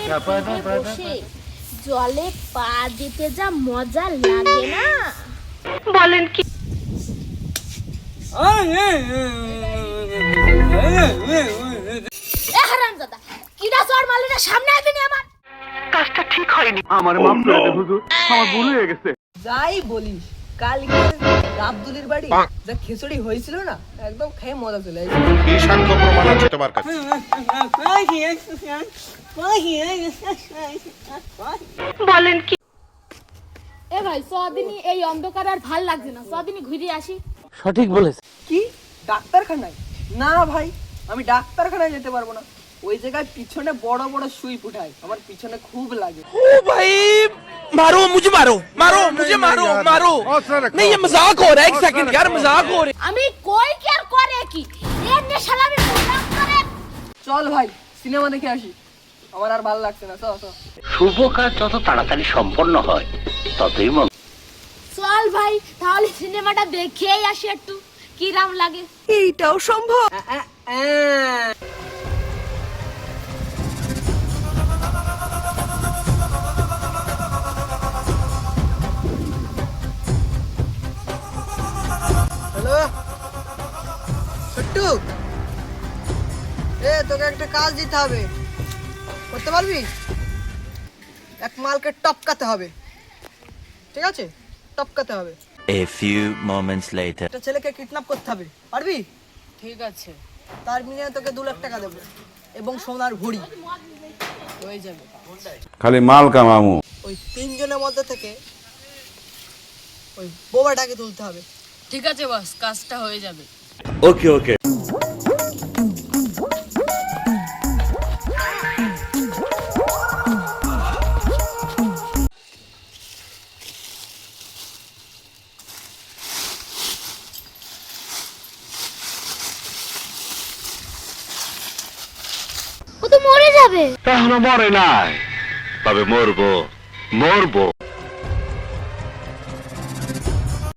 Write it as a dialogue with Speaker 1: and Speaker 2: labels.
Speaker 1: বসে জলে পা দিতে যা মজা লাগে না, বলেন কি? এ হারামজাদা, কিডা চোর মারলি না? সামনে আইবি আমার।
Speaker 2: কাজটা ঠিক হয়নি, আমার মাফ করে দেন হুজুর, আমার ভুল হয়ে গেছে।
Speaker 3: যাই বলিস, কালকে আব্দুলের বাড়ি যা খিচুড়ি হয়েছিল না, একদম খেয়ে মজা চলে আসছে।
Speaker 4: কি সাক্ষ্য প্রমাণ আছে তোমার কাছে?
Speaker 1: বলেন কি? এ ভাই, সদিনই এই অন্ধকার আর ভাল লাগছে না, সদিনই ঘুরে আসি।
Speaker 5: সঠিক বলেছে।
Speaker 3: কি ডাক্তারখানায়? না ভাই, আমি ডাক্তারখানায় যেতে পারবো না। ওই জায়গায় পিছনে বড় বড় সুই ফুটায়, আমার পিছনে খুব লাগে।
Speaker 5: ओ भाई मारो मुझे, मारो मारो मुझे, मारो मारो। नहीं ये मजाक हो रहा है, एक सेकंड यार, मजाक हो रहा है।
Speaker 1: আমি কই কি আর করে কি এর নেশালা আমি মজাক করে।
Speaker 3: চল ভাই, সিনেমা দেখে আসি, আমার আর ভালো লাগছে না। চল চল।
Speaker 6: শুভ কাজ যত তাড়াতাড়ি সম্পন্ন হয় ততই মঙ্গল।
Speaker 1: চল ভাই, তাহলে সিনেমাটা দেখেই আসি একটু, কিরাম লাগে।
Speaker 3: এইটাও সম্ভব? হ্যালো ছোট্টু, তোকে একটা কাজ দিতে হবে, করতে পারবি? এক মালকে টপকাতে হবে, ঠিক আছে? টপকাতে হবে।
Speaker 7: A few moments later.
Speaker 3: একটা ছেলেকে কিডন্যাপ করতে হবে, পারবি? ঠিক আছে। তার বিনিময়ে তোকে 2 লাখ টাকা দেবো এবং সোনার ঘড়ি। হয়ে যাবে।
Speaker 4: খালি মাল কামামু।
Speaker 3: ওই 3 জনের মধ্যে থেকে ওই বোবাটাকে তুলতে হবে।
Speaker 8: ঠিক আছে বস, কাজটা হয়ে যাবে।
Speaker 4: ওকে ওকে।
Speaker 1: ও তো মরে যাবে।
Speaker 4: এখনো মরে নাই, তবে মরবো মরবো।